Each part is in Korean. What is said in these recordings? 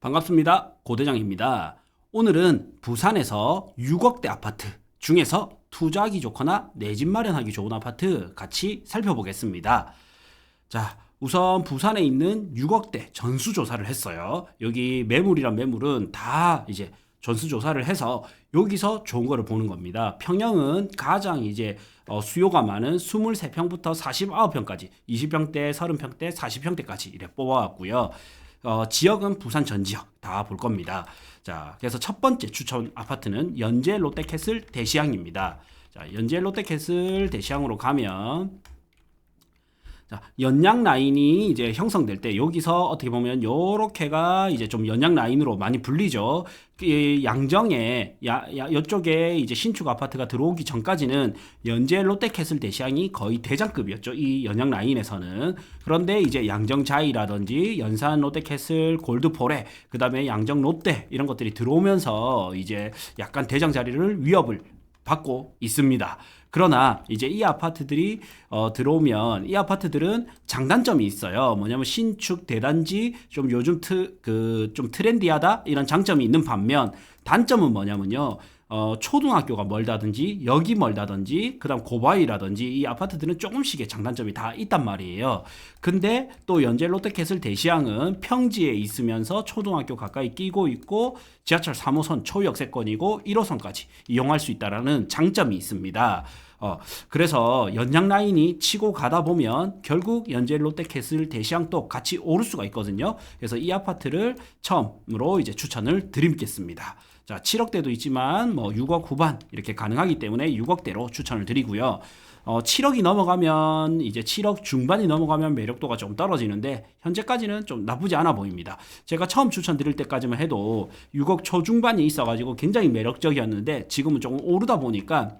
반갑습니다. 고대장입니다. 오늘은 부산에서 6억대 아파트 중에서 투자하기 좋거나 내 집 마련하기 좋은 아파트 같이 살펴보겠습니다. 자, 우선 부산에 있는 6억대 전수조사를 했어요. 여기 매물이란 매물은 다 이제 전수조사를 해서 여기서 좋은 거를 보는 겁니다. 평형은 가장 이제 수요가 많은 23평부터 49평까지 20평대, 30평대, 40평대까지 이렇게 뽑아왔고요. 지역은 부산 전 지역 다 볼 겁니다. 자, 그래서 첫 번째 추천 아파트는 연제 롯데캐슬 대시항입니다. 자, 연제 롯데캐슬 대시항으로 가면 자, 연양 라인이 이제 형성될 때 여기서 어떻게 보면 요렇게가 이제 좀 연양 라인으로 많이 불리죠. 이 양정에 이쪽에 이제 신축 아파트가 들어오기 전까지는 연제 롯데캐슬 대시항이 거의 대장급이었죠. 이 연양 라인에서는. 그런데 이제 양정자이라든지 연산 롯데캐슬 골드포레 그다음에 양정 롯데 이런 것들이 들어오면서 이제 약간 대장 자리를 위협을 받고 있습니다. 그러나 이제 이 아파트들이 들어오면 이 아파트들은 장단점이 있어요. 뭐냐면 신축 대단지 좀 요즘 좀 트렌디하다 이런 장점이 있는 반면 단점은 뭐냐면요. 초등학교가 멀다든지 역이 멀다든지 그다음 고바위라든지 이 아파트들은 조금씩의 장단점이 다 있단 말이에요. 근데 또 연제 롯데캐슬 대시항은 평지에 있으면서 초등학교 가까이 끼고 있고 지하철 3호선 초역세권이고 1호선까지 이용할 수 있다라는 장점이 있습니다. 그래서 연양 라인이 치고 가다 보면 결국 연제 롯데캐슬 대시항도 같이 오를 수가 있거든요. 그래서 이 아파트를 처음으로 이제 추천을 드리겠습니다. 자, 7억대도 있지만 뭐 6억 후반 이렇게 가능하기 때문에 6억대로 추천을 드리고요. 7억이 넘어가면 이제 7억 중반이 넘어가면 매력도가 좀 떨어지는데 현재까지는 좀 나쁘지 않아 보입니다. 제가 처음 추천드릴 때까지만 해도 6억 초중반이 있어가지고 굉장히 매력적이었는데 지금은 조금 오르다 보니까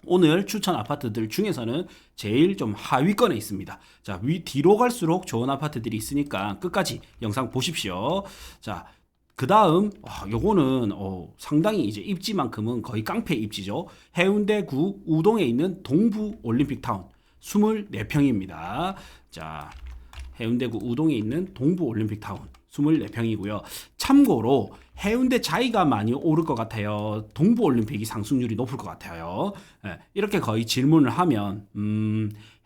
오늘 추천 아파트들 중에서는 제일 좀 하위권에 있습니다. 자, 뒤로 갈수록 좋은 아파트들이 있으니까 끝까지 영상 보십시오. 자, 그 다음 요거는 상당히 이제 입지만큼은 거의 깡패 입지죠. 해운대구 우동에 있는 동부 올림픽타운 24평입니다. 자, 해운대구 우동에 있는 동부 올림픽타운 24평이고요. 참고로 해운대 자이가 많이 오를 것 같아요. 동부 올림픽이 상승률이 높을 것 같아요. 이렇게 거의 질문을 하면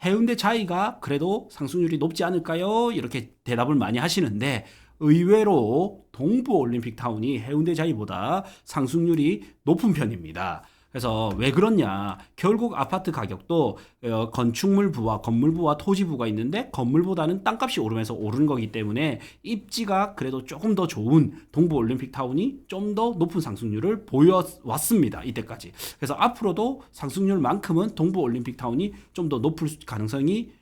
해운대 자이가 그래도 상승률이 높지 않을까요? 이렇게 대답을 많이 하시는데 의외로 동부 올림픽 타운이 해운대 자이보다 상승률이 높은 편입니다. 그래서 왜 그렇냐? 결국 아파트 가격도 건축물부와 건물부와 토지부가 있는데 건물보다는 땅값이 오르면서 오르는 거기 때문에 입지가 그래도 조금 더 좋은 동부 올림픽 타운이 좀 더 높은 상승률을 보여왔습니다. 이때까지. 그래서 앞으로도 상승률만큼은 동부 올림픽 타운이 좀 더 높을 가능성이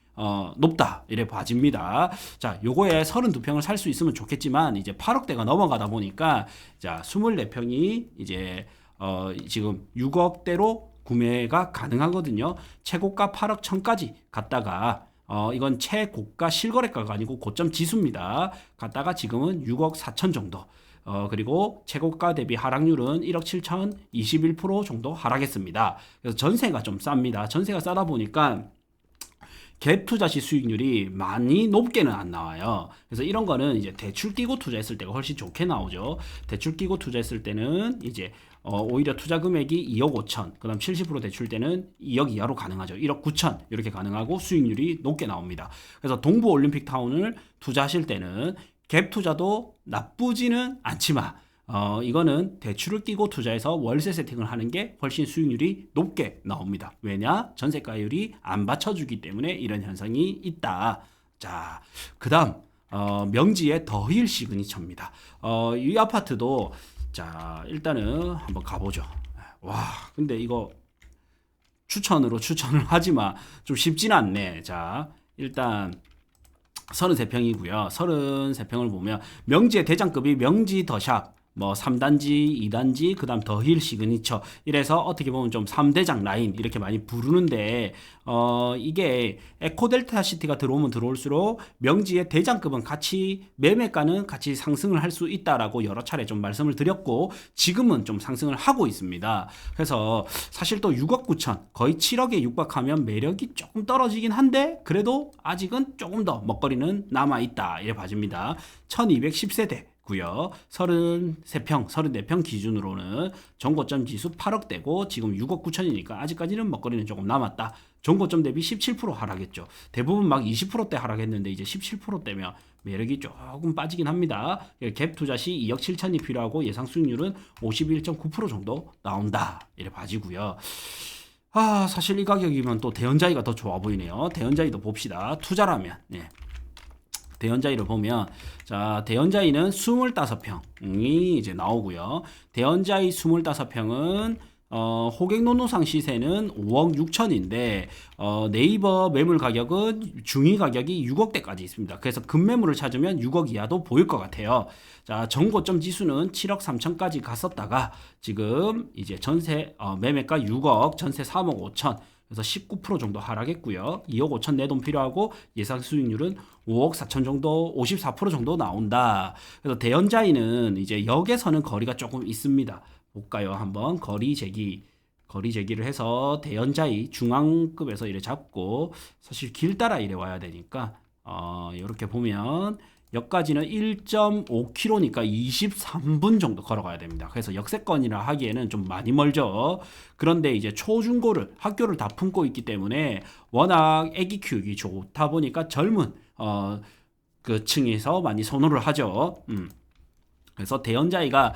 높다 이래 봐집니다. 자, 요거에 32평을 살 수 있으면 좋겠지만 이제 8억대가 넘어가다 보니까 자 24평이 이제 지금 6억대로 구매가 가능하거든요. 최고가 8억 1000까지 갔다가 이건 최고가 실거래가가 아니고 고점 지수입니다. 갔다가 지금은 6억 4천 정도. 그리고 최고가 대비 하락률은 1억 7천 21% 정도 하락했습니다. 그래서 전세가 좀 쌉니다. 전세가 싸다 보니까 갭 투자 시 수익률이 많이 높게는 안 나와요. 그래서 이런 거는 이제 대출 끼고 투자했을 때가 훨씬 좋게 나오죠. 대출 끼고 투자했을 때는 이제 오히려 투자 금액이 2억 5천, 그다음 70% 대출 때는 2억 이하로 가능하죠. 1억 9천 이렇게 가능하고 수익률이 높게 나옵니다. 그래서 동부 올림픽 타운을 투자하실 때는 갭 투자도 나쁘지는 않지만 이거는 대출을 끼고 투자해서 월세 세팅을 하는 게 훨씬 수익률이 높게 나옵니다. 왜냐? 전세가율이 안 받쳐주기 때문에 이런 현상이 있다. 자, 그 다음 명지의 더힐 시그니처입니다. 이 아파트도 자 일단은 한번 가보죠. 와, 근데 이거 추천을 하지만 좀 쉽지는 않네. 자, 일단 33평이고요. 33평을 보면 명지의 대장급이 명지 더샵 뭐 3단지, 2단지, 그 다음 더힐 시그니처 이래서 어떻게 보면 좀 3대장 라인 이렇게 많이 부르는데 이게 에코델타 시티가 들어오면 들어올수록 명지의 대장급은 같이 매매가는 같이 상승을 할 수 있다라고 여러 차례 좀 말씀을 드렸고 지금은 좀 상승을 하고 있습니다. 그래서 사실 또 6억 9천 거의 7억에 육박하면 매력이 조금 떨어지긴 한데 그래도 아직은 조금 더 먹거리는 남아있다 이래 봐집니다. 1210세대 고요. 33평, 34평 기준으로는 전고점 지수 8억대고 지금 6억 9천이니까 아직까지는 먹거리는 조금 남았다. 전고점 대비 17% 하락했죠. 대부분 막 20%대 하락했는데 이제 17%대면 매력이 조금 빠지긴 합니다. 갭 투자 시 2억 7천이 필요하고 예상 수익률은 51.9% 정도 나온다. 이래 봐지고요. 사실 이 가격이면 또 대연자이가 더 좋아 보이네요. 대연자이도 봅시다. 투자라면. 예. 대연자이를 보면 자 대연자이는 25평이 이제 나오고요. 대연자이 25평은 호갱노노상 시세는 5억 6천인데 네이버 매물 가격은 중위 가격이 6억대까지 있습니다. 그래서 급매물을 찾으면 6억 이하도 보일 것 같아요. 자 정고점 지수는 7억 3천까지 갔었다가 지금 이제 전세 매매가 6억, 전세 3억 5천. 그래서 19% 정도 하락했고요. 2억 5천 내 돈 필요하고 예상 수익률은 5억 4천 정도, 54% 정도 나온다. 그래서 대연자이는 이제 역에서는 거리가 조금 있습니다. 볼까요? 한번 거리 제기를 해서 대연자이 중앙급에서 이래 잡고 사실 길 따라 이래 와야 되니까 이렇게 보면 역까지는 1.5km니까 23분 정도 걸어가야 됩니다. 그래서 역세권이라 하기에는 좀 많이 멀죠. 그런데 이제 초중고를 학교를 다 품고 있기 때문에 워낙 애기 키우기 좋다 보니까 젊은 그 층에서 많이 선호를 하죠. 그래서 대연자이가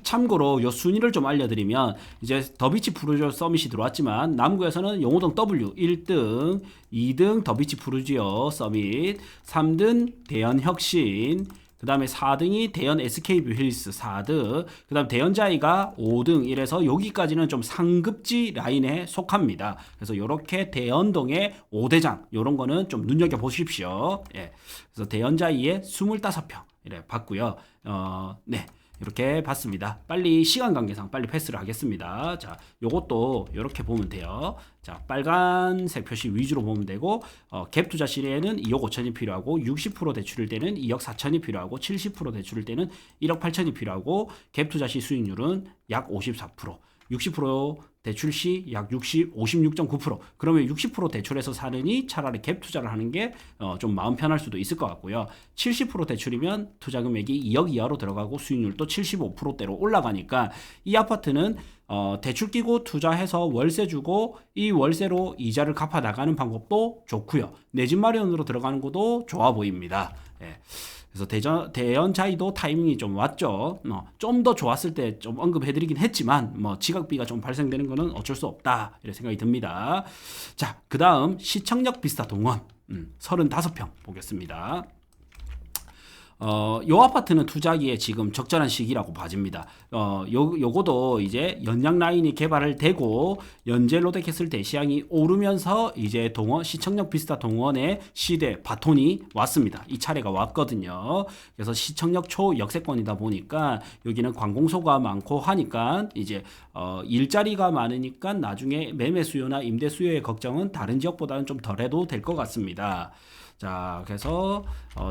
참고로 요 순위를 좀 알려드리면 이제 더비치 푸르지오 서밋이 들어왔지만 남구에서는 용호동 W 1등, 2등 더비치 푸르지오 서밋, 3등 대연혁신, 그 다음에 4등이 대연 SK뷰 힐스 4등, 그 다음 대연자이가 5등 이래서 여기까지는 좀 상급지 라인에 속합니다. 그래서 이렇게 대연동의 5대장 요런 거는 좀 눈여겨보십시오. 예. 그래서 대연자이의 25평 이래 봤고요. 네. 이렇게 봤습니다. 빨리 시간 관계상 빨리 패스를 하겠습니다. 자, 요것도 이렇게 보면 돼요. 자, 빨간색 표시 위주로 보면 되고 갭 투자 시에는 2억 5천이 필요하고 60% 대출일 때는 2억 4천이 필요하고 70% 대출일 때는 1억 8천이 필요하고 갭 투자 시 수익률은 약 54%. 60% 대출 시 약 56.9%. 그러면 60% 대출해서 사느니 차라리 갭 투자를 하는 게 좀 마음 편할 수도 있을 것 같고요. 70% 대출이면 투자 금액이 2억 이하로 들어가고 수익률도 75%대로 올라가니까 이 아파트는 대출 끼고 투자해서 월세 주고 이 월세로 이자를 갚아 나가는 방법도 좋고요. 내 집 마련으로 들어가는 것도 좋아 보입니다. 예. 그래서 대연자이도 타이밍이 좀 왔죠. 좀 더 좋았을 때 좀 언급해드리긴 했지만 지각비가 좀 발생되는 거는 어쩔 수 없다 이런 생각이 듭니다. 자, 그 다음 시청역 비스타 동원 35평 보겠습니다. 요 아파트는 투자기에 지금 적절한 시기라고 봐집니다. 요거도 이제 연양 라인이 개발을 되고 연재 로데캐슬 대시양이 오르면서 이제 시청역 비스타 동원의 시대 바톤이 왔습니다. 이 차례가 왔거든요. 그래서 시청역 초 역세권이다 보니까 여기는 관공서가 많고 하니까 이제 일자리가 많으니까 나중에 매매 수요나 임대 수요의 걱정은 다른 지역보다는 좀 덜해도 될 것 같습니다. 자, 그래서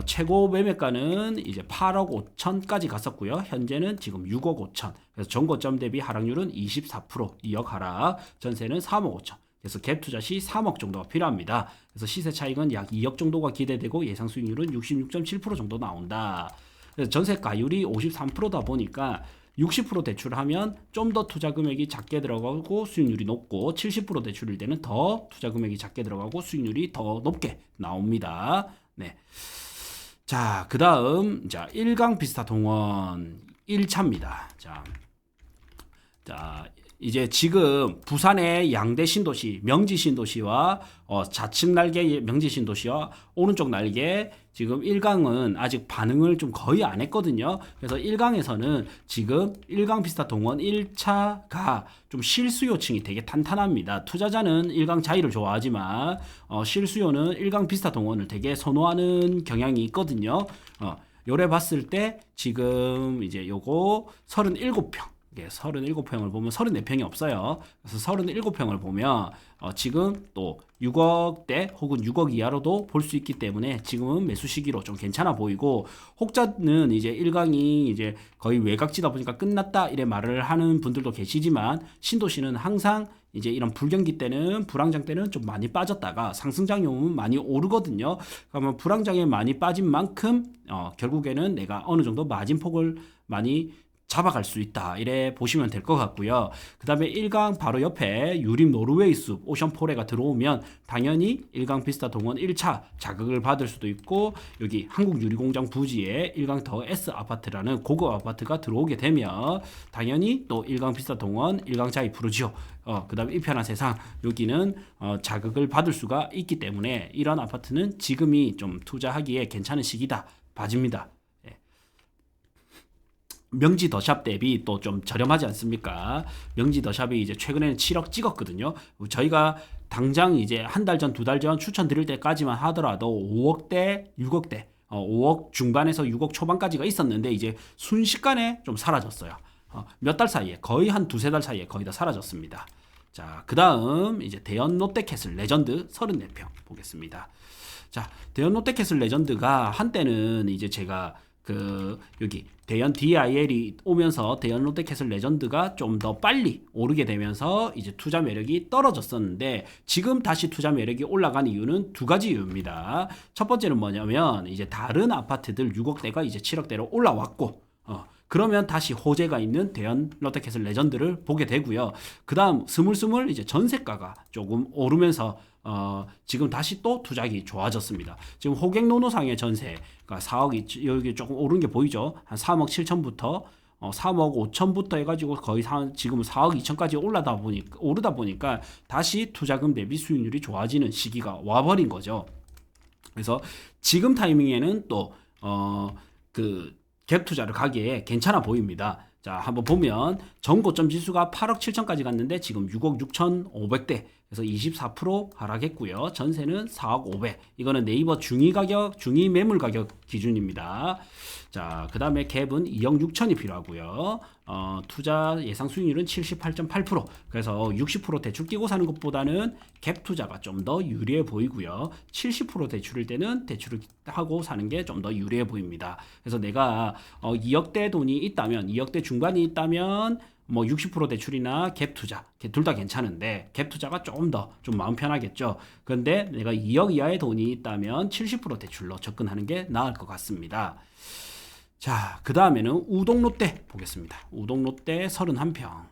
최고 매매가는 이제 8억 5천까지 갔었고요. 현재는 지금 6억 5천. 그래서 전고점 대비 하락률은 24%, 2억 하락. 전세는 3억 5천. 그래서 갭 투자 시 3억 정도가 필요합니다. 그래서 시세 차익은 약 2억 정도가 기대되고 예상 수익률은 66.7% 정도 나온다. 그래서 전세가율이 53%다 보니까 60% 대출하면 좀 더 투자 금액이 작게 들어가고 수익률이 높고 70% 대출일 때는 더 투자 금액이 작게 들어가고 수익률이 더 높게 나옵니다. 네. 자, 그 다음, 자, 1강 비스타 동원 1차입니다. 자, 이제 지금 부산의 양대 신도시, 명지 신도시와 좌측 날개 명지 신도시와 오른쪽 날개 지금 1강은 아직 반응을 좀 거의 안 했거든요. 그래서 1강에서는 지금 1강 비스타 동원 1차가 좀 실수요층이 되게 탄탄합니다. 투자자는 1강 자이를 좋아하지만 실수요는 1강 비스타 동원을 되게 선호하는 경향이 있거든요. 요래 봤을 때 지금 이제 요거 37평 이게 37평을 보면 34평이 없어요. 그래서 37평을 보면 지금 또 6억대 혹은 6억 이하로도 볼 수 있기 때문에 지금은 매수 시기로 좀 괜찮아 보이고, 혹자는 이제 1강이 이제 거의 외곽지다 보니까 끝났다 이래 말을 하는 분들도 계시지만, 신도시는 항상 이제 이런 불경기 때는, 불황장 때는 좀 많이 빠졌다가 상승장이 오면 많이 오르거든요. 그러면 불황장에 많이 빠진 만큼 결국에는 내가 어느 정도 마진폭을 많이 잡아갈 수 있다 이래 보시면 될 것 같고요. 그 다음에 1강 바로 옆에 유림 노르웨이 숲 오션포레가 들어오면 당연히 1강 비스타 동원 1차 자극을 받을 수도 있고, 여기 한국유리공장 부지에 1강 더 S 아파트라는 고급 아파트가 들어오게 되면 당연히 또 1강 비스타 동원 1강 자이 프루지오 그 다음에 이편한 세상 여기는 자극을 받을 수가 있기 때문에 이런 아파트는 지금이 좀 투자하기에 괜찮은 시기다 봐집니다. 명지 더샵 대비 또 좀 저렴하지 않습니까? 명지 더샵이 이제 최근에는 7억 찍었거든요. 저희가 당장 이제 한 달 전, 두 달 전 추천드릴 때까지만 하더라도 5억대, 6억대, 5억 중반에서 6억 초반까지가 있었는데 이제 순식간에 좀 사라졌어요. 몇 달 사이에, 거의 한 두세 달 사이에 거의 다 사라졌습니다. 자, 그 다음 이제 대연 롯데캐슬 레전드 34평 보겠습니다. 자, 대연 롯데캐슬 레전드가 한때는 이제 제가 여기 대연 DIL이 오면서 대연 롯데캐슬 레전드가 좀 더 빨리 오르게 되면서 이제 투자 매력이 떨어졌었는데, 지금 다시 투자 매력이 올라간 이유는 두 가지 이유입니다. 첫 번째는 뭐냐면 이제 다른 아파트들 6억대가 이제 7억대로 올라왔고, 그러면 다시 호재가 있는 대연 롯데캐슬 레전드를 보게 되고요. 그 다음 스물스물 이제 전세가가 조금 오르면서 지금 다시 또 투자하기 좋아졌습니다. 지금 호갱노노상의 전세가 4억이 여기 조금 오른 게 보이죠? 한 3억 7천부터 3억 5천부터 해가지고 거의 지금 4억 2천까지 오르다 보니까 다시 투자금 대비 수익률이 좋아지는 시기가 와버린 거죠. 그래서 지금 타이밍에는 또 갭 투자를 가기에 괜찮아 보입니다. 자, 한번 보면 전고점 지수가 8억 7천까지 갔는데 지금 6억 6천5백대, 그래서 24% 하락했고요. 전세는 4억 5백. 이거는 네이버 중위 매물 가격 기준입니다. 자, 그 다음에 갭은 2억 6천이 필요하고요. 투자 예상 수익률은 78.8%. 그래서 60% 대출 끼고 사는 것보다는 갭 투자가 좀 더 유리해 보이고요. 70% 대출일 때는 대출을 하고 사는 게 좀 더 유리해 보입니다. 그래서 내가 2억대 돈이 있다면, 2억대 중반이 있다면 뭐 60% 대출이나 갭 투자 둘 다 괜찮은데, 갭 투자가 조금 더 좀 마음 편하겠죠. 그런데 내가 2억 이하의 돈이 있다면 70% 대출로 접근하는 게 나을 것 같습니다. 자, 그 다음에는 우동롯데 보겠습니다. 우동롯데 31평.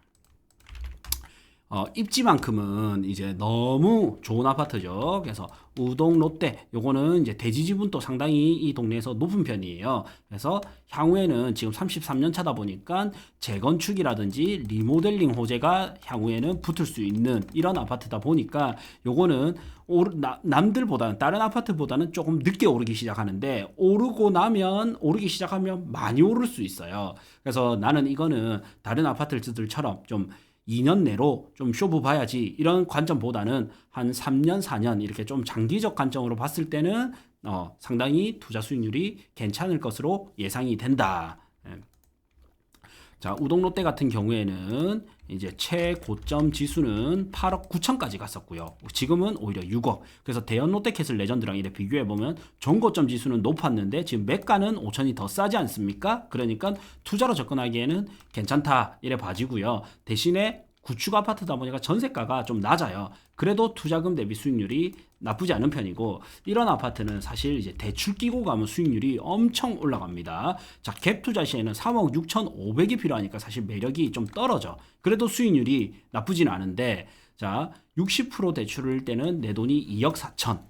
입지만큼은 이제 너무 좋은 아파트죠. 그래서 우동롯데 요거는 이제 대지 지분도 상당히 이 동네에서 높은 편이에요. 그래서 향후에는 지금 33년 차다 보니까 재건축이라든지 리모델링 호재가 향후에는 붙을 수 있는 이런 아파트다 보니까 요거는 남들보다는, 다른 아파트보다는 조금 늦게 오르기 시작하는데, 오르기 시작하면 많이 오를 수 있어요. 그래서 나는 이거는 다른 아파트들처럼 좀 2년 내로 좀 쇼부 봐야지 이런 관점보다는 한 3년, 4년 이렇게 좀 장기적 관점으로 봤을 때는 상당히 투자 수익률이 괜찮을 것으로 예상이 된다. 자, 우동롯데 같은 경우에는 이제 최고점 지수는 8억 9천까지 갔었고요. 지금은 오히려 6억. 그래서 대연 롯데캐슬 레전드랑 이렇게 비교해 보면 전고점 지수는 높았는데 지금 매가는 5천이 더 싸지 않습니까? 그러니까 투자로 접근하기에는 괜찮다 이래 봐지고요. 대신에 구축 아파트다 보니까 전세가가 좀 낮아요. 그래도 투자금 대비 수익률이 나쁘지 않은 편이고, 이런 아파트는 사실 이제 대출 끼고 가면 수익률이 엄청 올라갑니다. 자, 갭 투자 시에는 3억 6,500이 필요하니까 사실 매력이 좀 떨어져. 그래도 수익률이 나쁘진 않은데, 자, 60% 대출일 때는 내 돈이 2억 4천.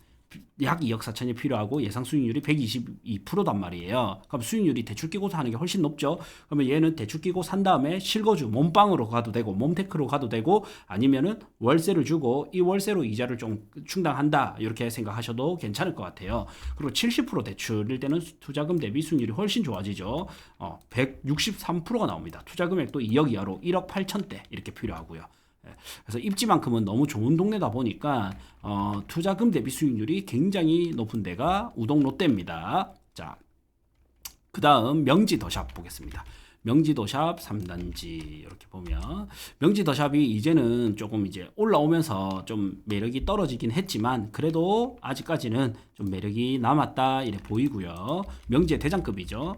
약 2억 4천이 필요하고 예상 수익률이 122%단 말이에요. 그럼 수익률이 대출 끼고 사는 게 훨씬 높죠. 그러면 얘는 대출 끼고 산 다음에 실거주 몸빵으로 가도 되고 몸테크로 가도 되고, 아니면은 월세를 주고 이 월세로 이자를 좀 충당한다 이렇게 생각하셔도 괜찮을 것 같아요. 그리고 70% 대출일 때는 투자금 대비 수익률이 훨씬 좋아지죠. 163%가 나옵니다. 투자 금액도 2억 이하로 1억 8천대 이렇게 필요하고요. 그래서 입지만큼은 너무 좋은 동네다 보니까 투자금 대비 수익률이 굉장히 높은 데가 우동롯데입니다. 자, 그 다음 명지 더샵 보겠습니다. 명지도샵 3단지 이렇게 보면 명지도샵이 이제는 조금 이제 올라오면서 좀 매력이 떨어지긴 했지만 그래도 아직까지는 좀 매력이 남았다 이래 보이고요. 명지의 대장급이죠.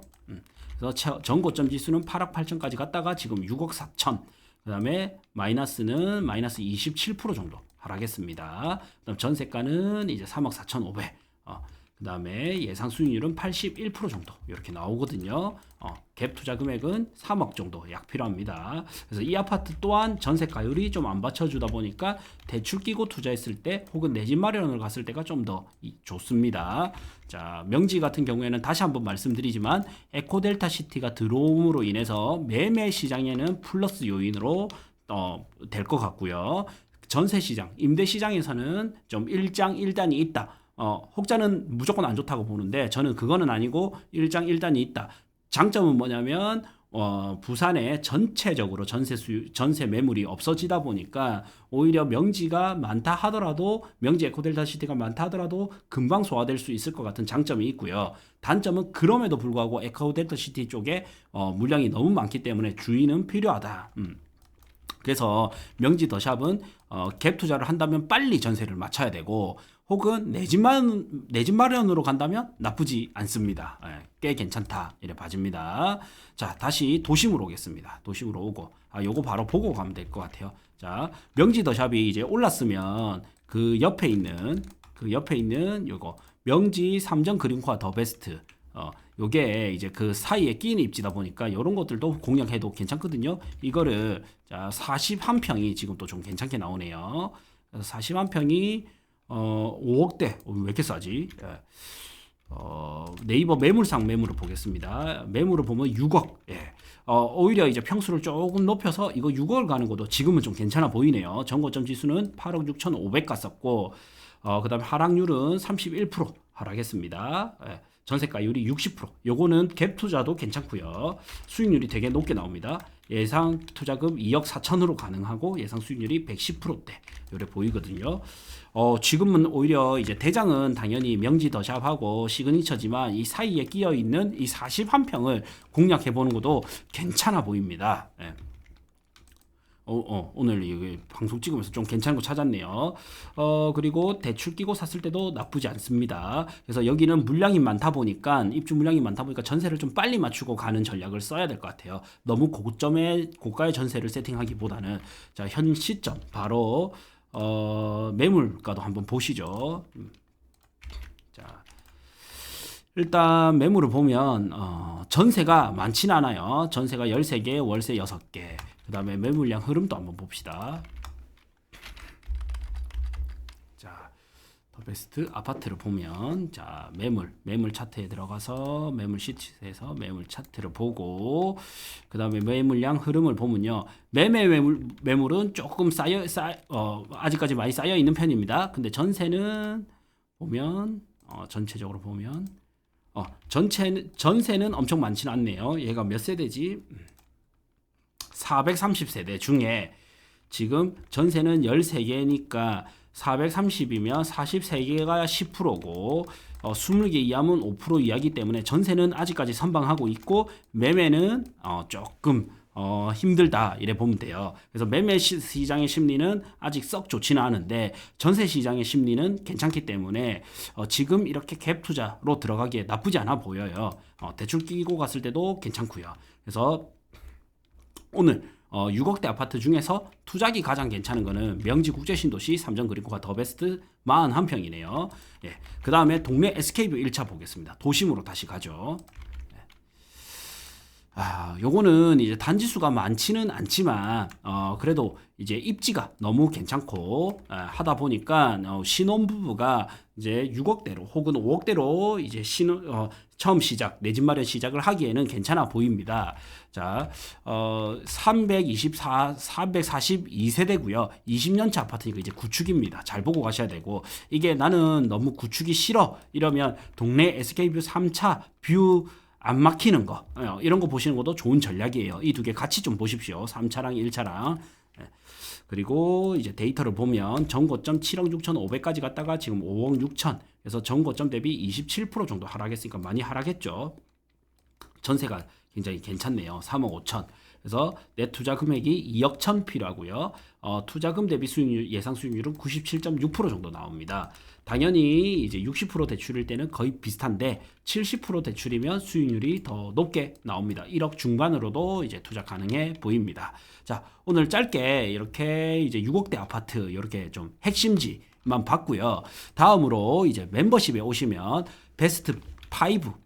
그래서 전고점 지수는 8억 8천까지 갔다가 지금 6억 4천. 그다음에 마이너스는 마이너스 27% 정도 하락했습니다. 그다음 전세가는 이제 3억 4,500. 그다음에 예상 수익률은 81% 정도 이렇게 나오거든요. 갭 투자 금액은 3억 정도 약 필요합니다. 그래서 이 아파트 또한 전세가율이 좀 안 받쳐주다 보니까 대출 끼고 투자했을 때 혹은 내 집 마련을 갔을 때가 좀 더 좋습니다. 자, 명지 같은 경우에는 다시 한번 말씀드리지만 에코델타 시티가 들어옴으로 인해서 매매 시장에는 플러스 요인으로 될 것 같고요. 전세 시장, 임대 시장에서는 좀 일장일단이 있다. 혹자는 무조건 안 좋다고 보는데 저는 그거는 아니고 일장일단이 있다. 장점은 뭐냐면 부산에 전체적으로 전세 매물이 없어지다 보니까 오히려 명지가 많다 하더라도 명지 에코델타 시티가 많다 하더라도 금방 소화될 수 있을 것 같은 장점이 있고요. 단점은 그럼에도 불구하고 에코델타 시티 쪽에 물량이 너무 많기 때문에 주의는 필요하다. 그래서 명지 더샵은 갭 투자를 한다면 빨리 전세를 맞춰야 되고 혹은 내 집 마련으로 간다면 나쁘지 않습니다. 꽤 괜찮다 이래 봐집니다. 자, 다시 도심으로 오겠습니다. 도심으로 오고 요거 바로 보고 가면 될 것 같아요. 자, 명지 더샵이 이제 올랐으면 그 옆에 있는 요거 명지 삼정 그린코아 더 베스트 요게 이제 그 사이에 끼는 입지다 보니까 이런 것들도 공략해도 괜찮거든요. 이거를 자 41평이 지금 또 좀 괜찮게 나오네요. 41평이 5억대 왜 이렇게 싸지? 네이버 매물상 매물을 보겠습니다. 매물을 보면 6억. 예. 오히려 이제 평수를 조금 높여서 이거 6억을 가는 것도 지금은 좀 괜찮아 보이네요. 전고점 지수는 8억 6,500 갔었고, 그다음에 하락률은 31% 하락했습니다. 예. 전세가율이 60%. 요거는 갭 투자도 괜찮고요. 수익률이 되게 높게 나옵니다. 예상 투자금 2억 4천으로 가능하고 예상 수익률이 110%대 요래 보이거든요. 지금은 오히려 이제 대장은 당연히 명지 더샵하고 시그니처지만 이 사이에 끼어 있는 이 41평을 공략해 보는 것도 괜찮아 보입니다. 예. 오늘 이게 방송 찍으면서 좀 괜찮은 거 찾았네요. 그리고 대출 끼고 샀을 때도 나쁘지 않습니다. 그래서 여기는 물량이 많다 보니까 입주 물량이 많다 보니까 전세를 좀 빨리 맞추고 가는 전략을 써야 될 것 같아요. 너무 고가의 전세를 세팅하기보다는 자, 현 시점 바로 매물가도 한번 보시죠. 자, 일단 매물을 보면 전세가 많진 않아요. 전세가 13개, 월세 6개. 그 다음에 매물량 흐름도 한번 봅시다. 자, 더 베스트 아파트를 보면 자, 매물 차트에 들어가서 매물 시트에서 매물 차트를 보고 그 다음에 매물량 흐름을 보면요. 매물은 조금 아직까지 많이 쌓여 있는 편입니다. 근데 전세는 보면 전체적으로 보면 전세는 엄청 많지는 않네요. 얘가 몇 세대지? 430세대 중에 지금 전세는 13개니까 430이면 43개가 10%고 20개 이하면 5% 이하기 때문에 전세는 아직까지 선방하고 있고 매매는 조금 힘들다 이래 보면 돼요. 그래서 매매 시장의 심리는 아직 썩 좋지는 않은데 전세 시장의 심리는 괜찮기 때문에 지금 이렇게 갭 투자로 들어가기에 나쁘지 않아 보여요. 대출 끼고 갔을 때도 괜찮고요. 그래서 오늘 6억대 아파트 중에서 투자기 가장 괜찮은 거는 명지 국제신도시 삼정 그린코아 더 베스트 41평이네요. 예. 그 다음에 동네 SK뷰 1차 보겠습니다. 도심으로 다시 가죠. 요거는 이제 단지수가 많지는 않지만 그래도 이제 입지가 너무 괜찮고 하다 보니까 신혼부부가 이제 6억대로 혹은 5억대로 이제 처음 내 집 마련 시작을 하기에는 괜찮아 보입니다. 자, 342세대고요. 20년차 아파트니까 이제 구축입니다. 잘 보고 가셔야 되고 이게 나는 너무 구축이 싫어 이러면 동네 SK뷰 3차 뷰 안 막히는 거 이런 거 보시는 것도 좋은 전략이에요. 이 두 개 같이 좀 보십시오. 3차랑 1차랑. 그리고 이제 데이터를 보면 전고점 7억 6,500까지 갔다가 지금 5억 6천. 그래서 전고점 대비 27% 정도 하락했으니까 많이 하락했죠. 전세가 굉장히 괜찮네요. 3억 5천. 그래서 내 투자 금액이 2억 천 필요하고요. 투자금 대비 수익률, 예상 수익률은 97.6% 정도 나옵니다. 당연히 이제 60% 대출일 때는 거의 비슷한데 70% 대출이면 수익률이 더 높게 나옵니다. 1억 중반으로도 이제 투자 가능해 보입니다. 자, 오늘 짧게 이렇게 이제 6억대 아파트 이렇게 좀 핵심지만 봤고요. 다음으로 이제 멤버십에 오시면 베스트 5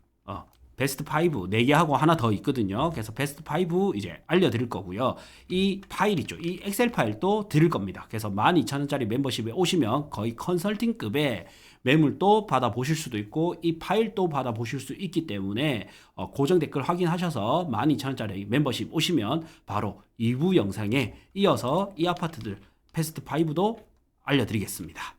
베스트 5 4개 하고 하나 더 있거든요. 그래서 베스트 5 이제 알려드릴 거고요. 이 파일 있죠. 이 엑셀 파일도 드릴 겁니다. 그래서 12,000원짜리 멤버십에 오시면 거의 컨설팅급의 매물도 받아보실 수도 있고 이 파일도 받아보실 수 있기 때문에 고정 댓글 확인하셔서 12,000원짜리 멤버십 오시면 바로 2부 영상에 이어서 이 아파트들 베스트 5도 알려드리겠습니다.